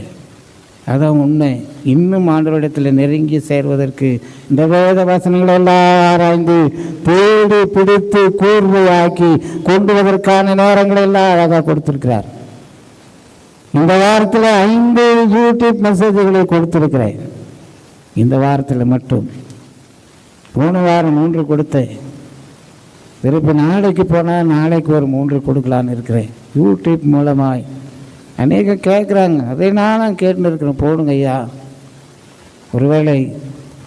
Speaker 2: அதான் உண்மை. இன்னும் ஆண்டவரிடத்தில் நெருங்கி சேர்வதற்கு இந்த வேத வசனங்களை எல்லாம் ஆராய்ந்து தேடி பிடித்து கூர்மையாக்கி கொண்டு வருவதற்கான நேரங்களை எல்லாம் அழகாக கொடுத்திருக்கிறார். இந்த வாரத்தில் 5 யூடியூப் மெசேஜ்களை கொடுத்திருக்கிறேன். இந்த வாரத்தில் மட்டும். போன வாரம் 3 கொடுத்தேன். திருப்பி நாளைக்கு போனால் நாளைக்கு ஒரு 3 கொடுக்கலான்னு இருக்கிறேன். யூடியூப் மூலமாய் அநேகம் கேட்குறாங்க, அதை நானும் கேட்டுன்னு இருக்கிறேன். போடுங்க ஐயா. ஒருவேளை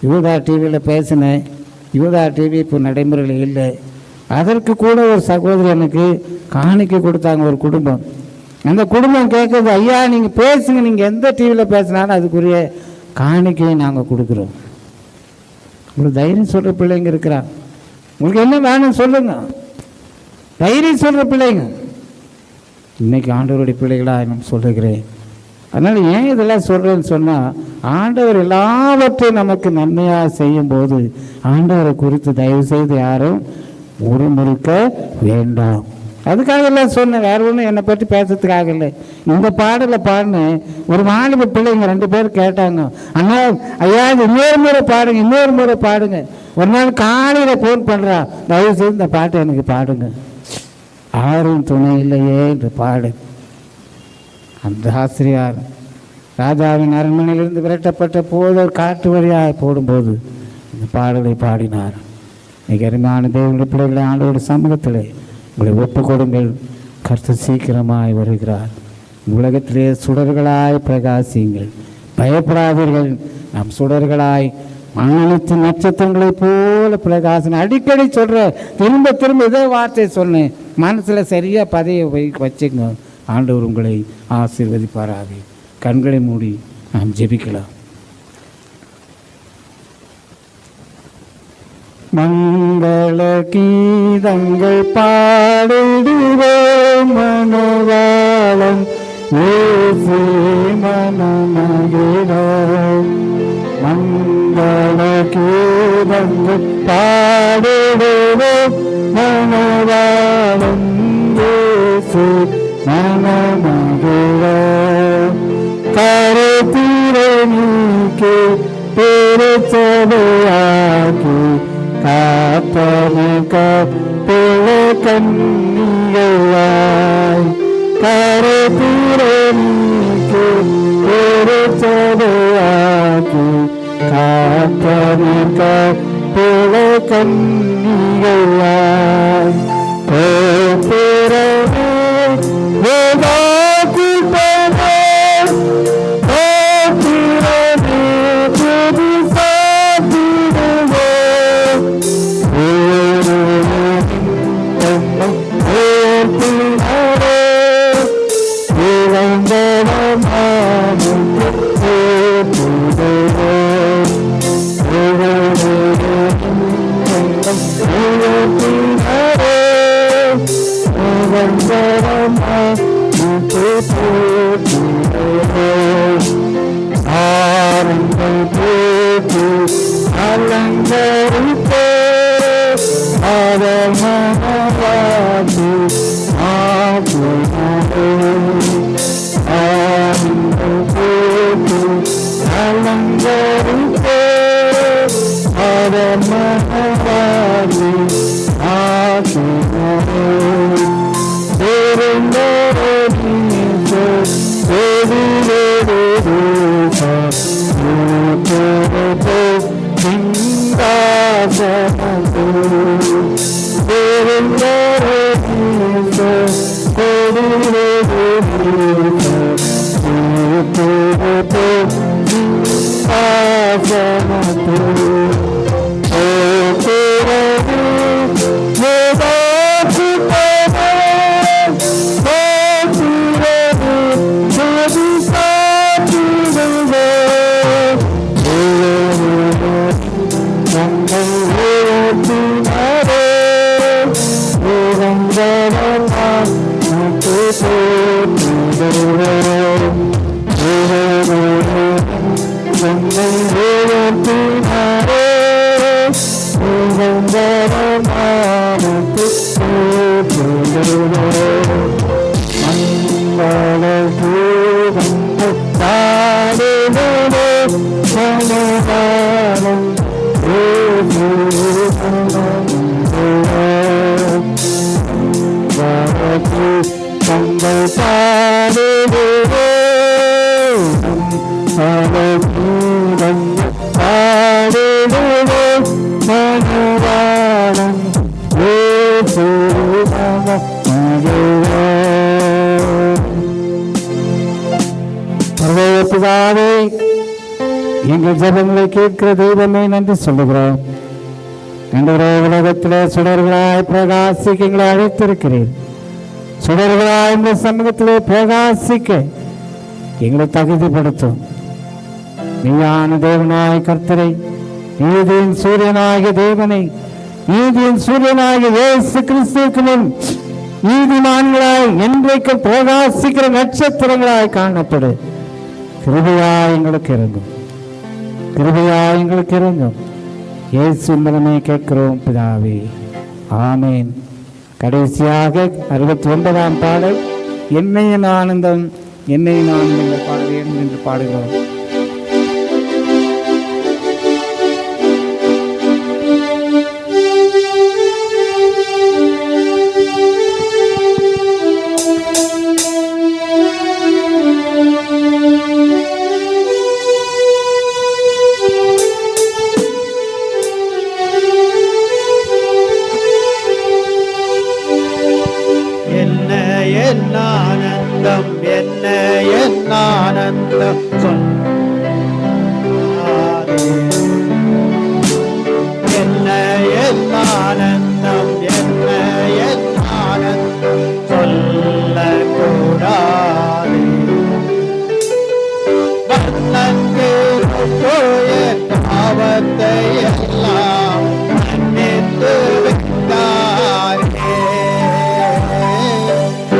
Speaker 2: யூதா டிவியில் பேசினேன், யூதா டிவி இப்போ நடைமுறையில் இல்லை. அதற்கு கூட ஒரு சகோதரி எனக்கு காணிக்கை கொடுத்தாங்க, ஒரு குடும்பம். அந்த குடும்பம் கேட்குறது, ஐயா நீங்கள் பேசுங்க, நீங்கள் எந்த டிவியில் பேசினாலும் அதுக்குரிய காணிக்கையை நாங்கள் கொடுக்குறோம். உங்களுக்கு தைரியம் சொல்கிற பிள்ளைங்க இருக்கிறாங்க. உங்களுக்கு என்ன வேணும்னு சொல்லுங்க, தைரியம் சொல்கிற பிள்ளைங்க. இன்றைக்கி ஆண்டவருடைய பிள்ளைகளாக நான் சொல்லுகிறேன். அதனால் ஏன் இதெல்லாம் சொல்கிறேன்னு சொன்னால், ஆண்டவர் எல்லாவற்றையும் நமக்கு நன்மையாக செய்யும் போது ஆண்டவரை குறித்து தயவு செய்து யாரும் முறுமுறுக்க வேண்டாம். அதுக்காக எல்லாம் சொன்னேன், வேற ஒன்றும் என்னை பற்றி பேசுறதுக்காக இல்லை. இந்த பாடலை பாடினேன். ஒரு வாலிப பிள்ளைங்க 2 பேர் கேட்டாங்க, அண்ணா ஐயா இன்னொரு முறை பாடுங்க, இன்னொரு முறை பாடுங்க. ஒரு நாள் காலையில் ஃபோன் பண்ணுறா, தயவு செய்து இந்த பாட்டை எனக்கு பாடுங்க. ஆறும் துணை இல்லையே என்று பாடு. அந்த ஆசிரியார் ராஜாவின் அரண்மனையிலிருந்து விரட்டப்பட்ட போது காட்டு வழியாக போடும்போது இந்த பாடலை பாடினார். மிக அருமையான தேவனுடைய பிள்ளைகளை ஆண்டோட சமூகத்திலே உங்களை ஒப்பு கொடுங்கள். கர்த்தர் சீக்கிரமாய் வருகிறார். உலகத்திலே சுடர்களாய் பிரகாசியுங்கள், பயப்படாதீர்கள். நாம் சுடர்களாய் வானத்து நட்சத்திரங்களைப் போல பிரகாசம். அடிக்கடி சொல்கிற, திரும்ப திரும்ப இதே வார்த்தை சொன்னேன். மனசில் சரியாக பதையை வச்சுங்க. ஆண்டவர் உங்களை ஆசீர்வதிப்பாராக. கண்களை மூடி நாம் ஜெபிக்கலாம். மங்கள கீதங்கள் பாடிடுவோம், மனவாளம் இயேசு மனமகிழோம். மங்கள கீதங்கள் பாடிடுவோம், மனவாளம் இயேசு மனமகிழோம். கருத்திரை நீக்கி பெருச்சபையாக்கி காத்தனக பிழ கண்ணியாய். கருத்திரை நீக்கி பெருச்சபையாக்கி காத்தனக பிழ கண்ணியாய். எங்கள் ஜெபங்களை கேட்கிற தெய்வமே நன்றி சொல்லுகிறோம். உலகத்திலே சுடர்களாய் பிரகாசிக்க எங்களை அழைத்திருக்கிறீர். சுடர்களாய் இந்த சமூகத்திலே பிரகாசிக்க எங்களை தகுதிப்படுத்தும். நீயான தேவனாய் கர்த்தரை, நீதியின் சூரியனாகிய தேவனை, நீதியின் சூரியனாகிய இயேசு கிறிஸ்துவுக்கு முன் நீதிமான்களாய் என்றைக்கும் பிரகாசிக்கிற நட்சத்திரங்களாய் காணப்படு. கிருபையாய் எங்களுக்கு இறங்கும். கிருபையா எங்களுக்கு இறங்கும். இயேசு மூலமே கேட்கிறோம் பிதாவே, ஆமேன். கடைசியாக 69ஆம் பாடல், என்னையின் ஆனந்தம் என்னையின் ஆனந்தம் பாடுவேன் என்று பாடுகிறோம்.
Speaker 1: ஆனந்தம் என்ன என் ஆனந்தம் என்ன என் ஆனந்தம் என்ன என் ஆனந்தம் சொல்லக்கூடாது. வண்ணங்கு என் பாவத்தை எல்லாம் மன்னித்து விட்டாரே.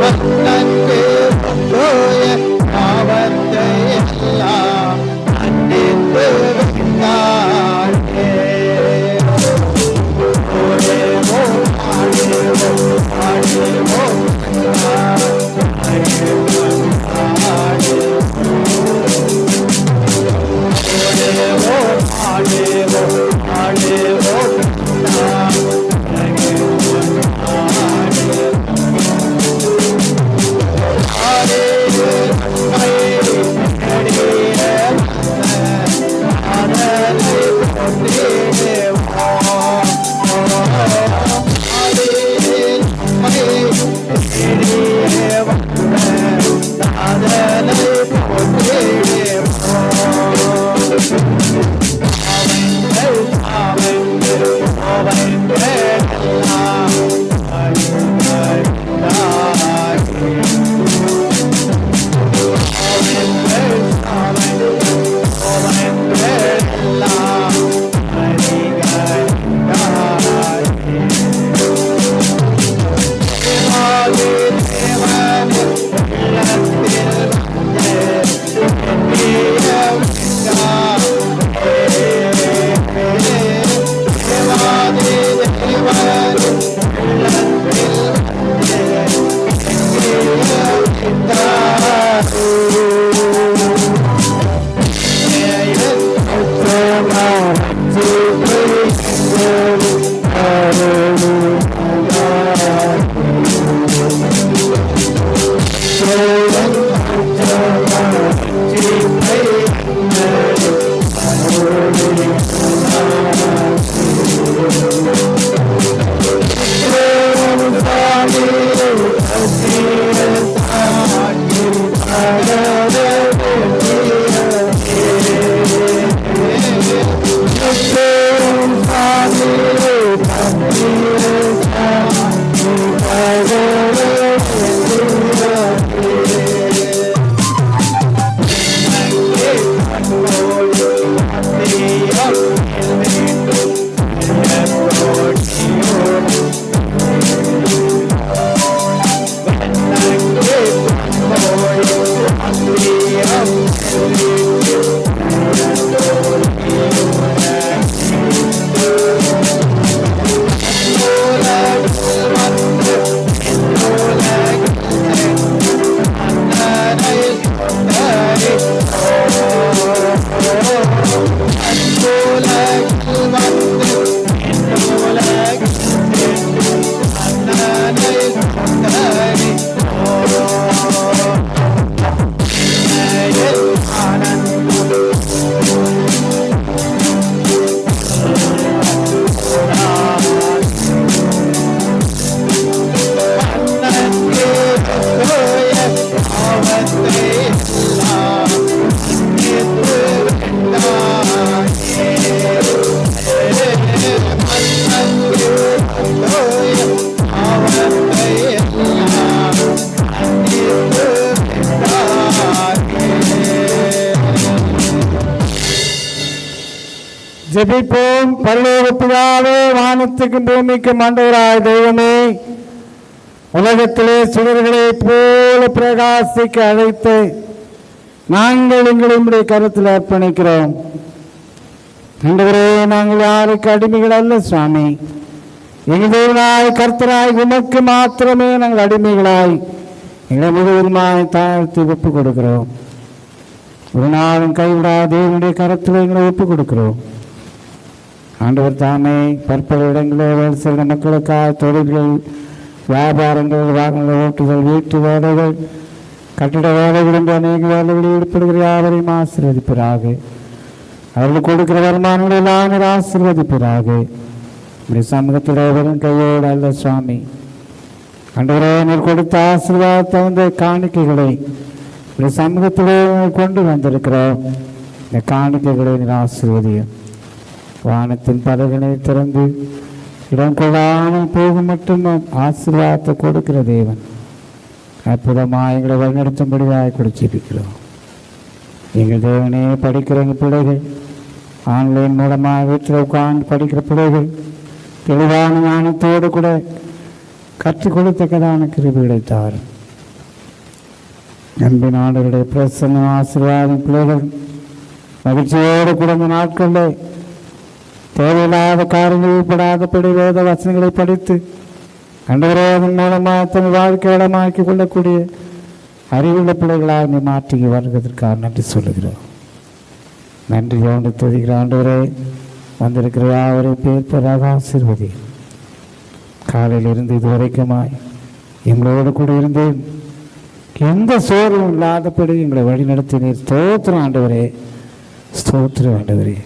Speaker 1: வண்ணங்கு பாவத்தை எல்லாம் மன்னித்து விட்டாரே. ஆடுவோம் ஆடுவோம் ஆடுவோம்
Speaker 2: ஜெபிப்போம். பரலோக பிதாவே, வானத்துக்கும் பூமிக்கும் ஆண்டவராய் தெய்வமே, உலகத்திலே சுடர்களை போல பிரகாசிக்க அழைத்து நாங்கள் எங்களை உம்முடைய கருத்தில் அர்ப்பணிக்கிறோம். ஆண்டவரே, நாங்கள் யாருக்கு அடிமைகள் அல்ல சுவாமி. எங்கள் தேவனாய் கர்த்தராய் உமக்கு மாத்திரமே நாங்கள் அடிமைகளாய் எங்களை முழுவதுமாய் தாழ்த்தி ஒப்பு கொடுக்கிறோம். ஒரு நாளும் கைவிடாத தேவனுடைய கரத்தில் எங்களை ஒப்பு கொடுக்கிறோம். ஆண்டவர் தாமே பற்பல இடங்களில் வேலை செய்கிற மக்களுக்காக தொழில்கள், வியாபாரங்கள், வாகன ஓட்டுதல், வீட்டு வேலைகள், கட்டிட வேலைகள் என்று அநேக வேலைகளில் ஈடுபடுகிற யாவரையும் ஆசீர்வதிப்பீராக. அவர்கள் கொடுக்கிற வருமானங்கள் எல்லாம் ஆசீர்வதிப்பீராக. இப்படி சமூகத்தில் வரும் கையோடு அல்ல சுவாமி. ஆண்டவரே, நீர் கொடுத்த ஆசீர்வாதத்தை தகுந்த காணிக்கைகளை இப்படி சமூகத்திலே கொண்டு வந்திருக்கிறோம். இந்த காணிக்கைகளை நீர் ஆசீர்வதியும். வானத்தின் பலகனை திறந்து இடம் கொள்ளாமல் போகும் மட்டும் ஆசீர்வாதத்தை கொடுக்கிற தேவன் அற்புதமாக எங்களை வழிநடத்தும்படியாக கொடுத்திருக்கிறோம். எங்கள் தேவனே, படிக்கிற எங்கள் பிள்ளைகள், ஆன்லைன் மூலமாக வீட்டில் உட்கார்ந்து படிக்கிற பிள்ளைகள் தெளிவான ஞானத்தோடு கூட கற்றுக் கொடுத்தக்கதான கிருபைகளை தாரும். அன்பின் ஆண்டவருடைய பிரசன்ன ஆசீர்வாதம் பிள்ளைகள் மகிழ்ச்சியோடு கூட இந்த நாட்களில் தேவையில்லாத காரியங்கள் உட்படாதபடி வேத வசனங்களை படித்து ஆண்டவரே, அதன் மூலமாக தன் வாழ்க்கை வளமாக்கி கொள்ளக்கூடிய அறிவுள்ள பிள்ளைகளாக நீ மாற்றி வருவதற்காக நன்றி சொல்லுகிறோம். நன்றி ஜோண்டு துதிக்கிற ஆண்டவரே, வந்திருக்கிற யாவரையும் பேர்ப்பதாக ஆசீர்வதி. காலையில் இருந்து இதுவரைக்குமாய் எங்களோடு கூட இருந்தேன். எந்த சோர்வும் இல்லாதபடி எங்களை வழி நடத்தினீர். ஸ்தோத்திரம் ஆண்டவரே, ஸ்தோத்திரம் ஆண்டவரே.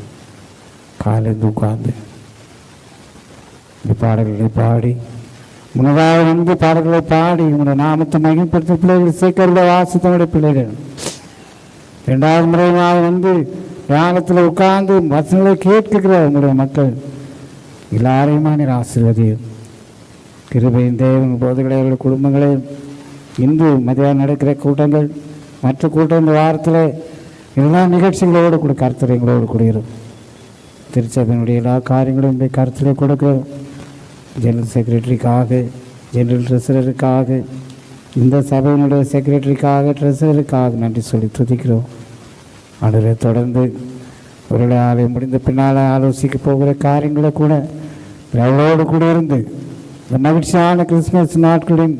Speaker 2: காலையில் உட்கார்ந்து இந்த பாடல்களை பாடி முன்னதாக வந்து பாடல்களை பாடி உங்களுடைய நாமத்தை மகிமைப்படுத்த பிள்ளைகள் சேர்க்கிற வாசித்தனுடைய பிள்ளைகள் இரண்டாவது முறையாக வந்து தியானத்தில் உட்கார்ந்து வசனங்களை கேட்கிற உங்களுடைய மக்கள் எல்லாரையுமா நீர் ஆசீர்வதியும். கிருபையின் தேவன் போதுகளையும் குடும்பங்களையும் இன்று மதியம் நடக்கிற கூட்டங்கள், மற்ற கூட்டம் இந்த வாரத்தில் எல்லா நிகழ்ச்சிகளோடு கூட கர்த்தர் எங்களோடு கூடுகிறோம். திருச்சபையினுடைய எல்லா காரியங்களும் இந்த கருத்திலே கொடுக்கிறோம். ஜெனரல் செக்ரட்டரிக்காக, ஜெனரல் ட்ரெஸரருக்காக, இந்த சபையினுடைய செக்ரட்டரிக்காக, ட்ரெஸரருக்காக நன்றி சொல்லி துதிக்கிறோம். ஆண்டவரே, தொடர்ந்து ஒரு ஆலயம் முடிந்த பின்னால் ஆலோசிக்க போகிற காரியங்களை கூட அவளோடு கூட இருந்து இந்த மகிழ்ச்சியான கிறிஸ்மஸ் நாட்களின்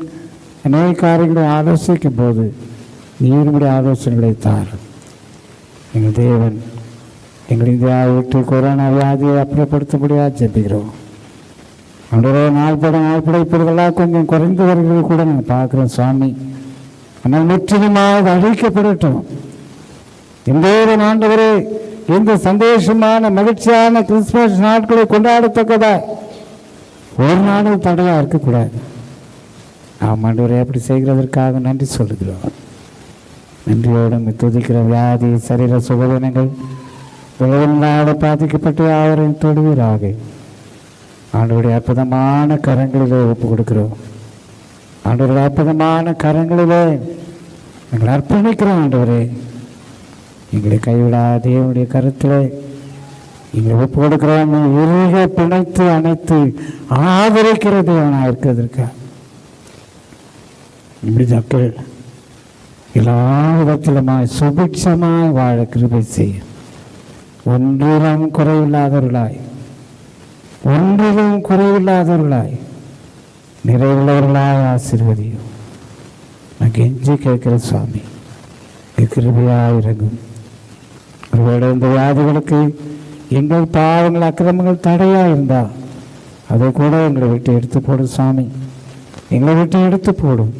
Speaker 2: அநேக காரியங்களை ஆலோசிக்கும் போது நீருடைய ஆலோசனைகளை தாரும். எங்கள் தேவன் எங்கள் இந்தியாவை விட்டு கொரோனா வியாதியை அப்புறப்படுத்தபடியாக ஜெபிக்கிறோம். ஆண்டவரே, நாள்பட இப்பொழுதெல்லாம் கொஞ்சம் குறைந்து வருகிறது கூட நாங்கள் பார்க்குறோம் சுவாமி. ஆனால் முற்றிலுமாக அழிக்கப்படட்டும். இந்த ஆண்டவரே, இந்த சந்தோஷமான மகிழ்ச்சியான கிறிஸ்துமஸ் நாட்களை கொண்டாடத்தக்கதா ஒரு நாளும் தடையாக இருக்கக்கூடாது. நாம் ஆண்டவரே அப்படி செய்கிறதற்காக நன்றி சொல்லுகிறோம். நன்றியோடு துதிக்கிற வியாதி, சரீர சுகவீனங்கள் உலகநாடு பாதிக்கப்பட்டு அவரையும் தொடுவீராக. ஆண்டவருடைய அற்புதமான கரங்களிலே ஒப்பு கொடுக்கிறோம். ஆண்டவருடைய அற்புதமான கரங்களிலே எங்களை அர்ப்பணிக்கிறோம். ஆண்டவரே, எங்களை கைவிடாத தேவனுடைய கருத்தில் எங்களை ஒப்பு கொடுக்கிறோம். இறுக பிணைத்து அணைத்து ஆதரிக்கிற தேவனாக இருக்கிறதற்கா இப்படி மக்கள் எல்லா விதத்திலுமாய் சுபிட்சமாய் வாழ கிருபை செய்யும். ஒன்றிலும் குறைவில்லாதவர்களாய் நிறைவுள்ளவர்களாய் ஆசீர்வதியும். நான் கெஞ்சி கேட்கிற சுவாமி, கிருபையாக இறங்கும். ஒருவேளை இந்த வியாதிகளுக்கு எங்கள் பாவங்கள், அக்கிரமங்கள் தடையாக இருந்தால் அதை கூட எங்களை விட்டு எடுத்து போடும் சுவாமி. எங்களை விட்டு எடுத்து போடும்.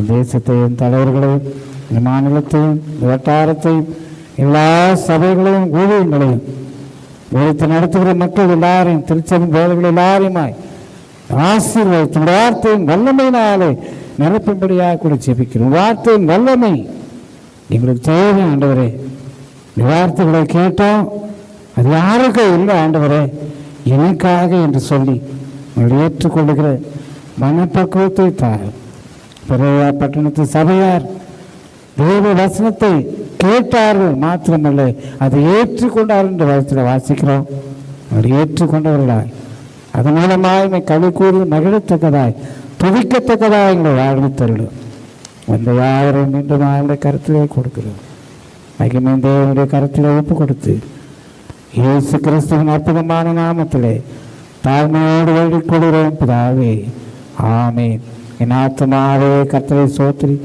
Speaker 2: தேசத்தையும், தலைவர்களையும், இந்த மாநிலத்தையும், வட்டாரத்தையும், எல்லா சபைகளையும், ஊழியங்களையும் எடுத்து நடத்துகிற மக்கள் எல்லாரையும், திருச்சபை போதர்கள் எல்லாரையுமாய் ஆசீர்வாதத்தின் வார்த்தையின் வல்லமையினாலே நிரப்பும்படியாக கூட ஜெபிக்கிறோம். வார்த்தையின் வல்லமை எங்களுக்கு தேவை ஆண்டவரே. வார்த்தைகளை கேட்டோம், அது யாருக்கும் இல்லை ஆண்டவரே, எனக்காக என்று சொல்லி உங்களை ஏற்றுக்கொள்ளுகிற மனப்பக்குவத்தை தார். பெரிய பட்டணத்து சபையார் தேவ வசனத்தை கேட்டார்கள் மாத்திரமல்ல, அதை ஏற்றுக்கொண்டார் என்று வசனத்தில் வாசிக்கிறோம். அதை ஏற்றுக்கொண்டவர்களாய் அதன் மூலமாக களி கூறி மகிழத்தக்கதாய், துதிக்கத்தக்கதாய் எங்களை வாழ்வு தருளும். அந்த யாவரையும் மீண்டும் அவருடைய கருத்திலே கொடுக்கிறோம். மகிமை தேவனுடைய கருத்திலே ஒப்பு கொடுத்து இயேசு கிறிஸ்துவின் அற்புதமான நாமத்திலே தாழ்மையோடு வேண்டிக் கொள்கிறோம் பிதாவே, ஆமென். என் ஆத்துமாவே கர்த்தரை ஸ்தோத்திரி.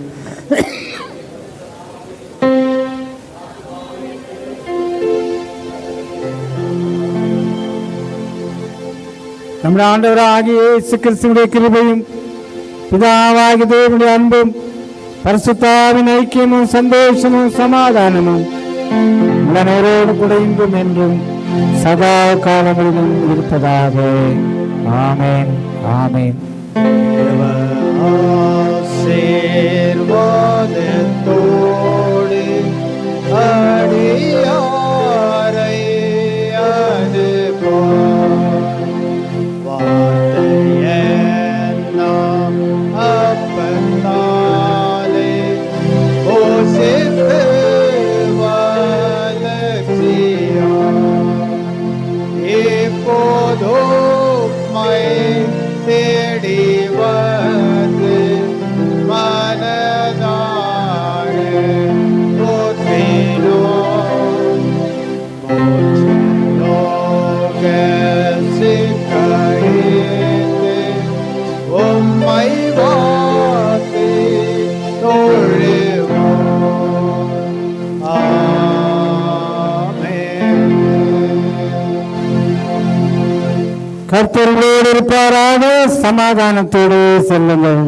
Speaker 2: நம்முடைய ஆண்டவராகிய இயேசு கிறிஸ்துவினுடைய கிருபையும் பிதாவாகிய தேவனுடைய அன்பும் பரிசுத்தாவின் ஐக்கியமும் சந்தோஷமும் சமாதானமும் உடனோடு கூட இன்றும் என்றும் சதா காலங்களிலும் இருப்பதாக. ஆமென், ஆமென்.
Speaker 1: ஆசீர்வாதத்தோடு அடியாரை அனுப்புவார். வார்த்தையெல்லாம் அப்பத்தாலே போஷித்து வளர்ச்சியார். இப்போதும் மை தேடி வந்து மனதார போற்றினோம். லோக சிக்கையிட்டு உம்மை வாத்தி தொழுவோம். ஆமென்.
Speaker 2: கர்த்தரோடு இருப்பாராக. சமாதானத்தோடு செல்லுங்கள்.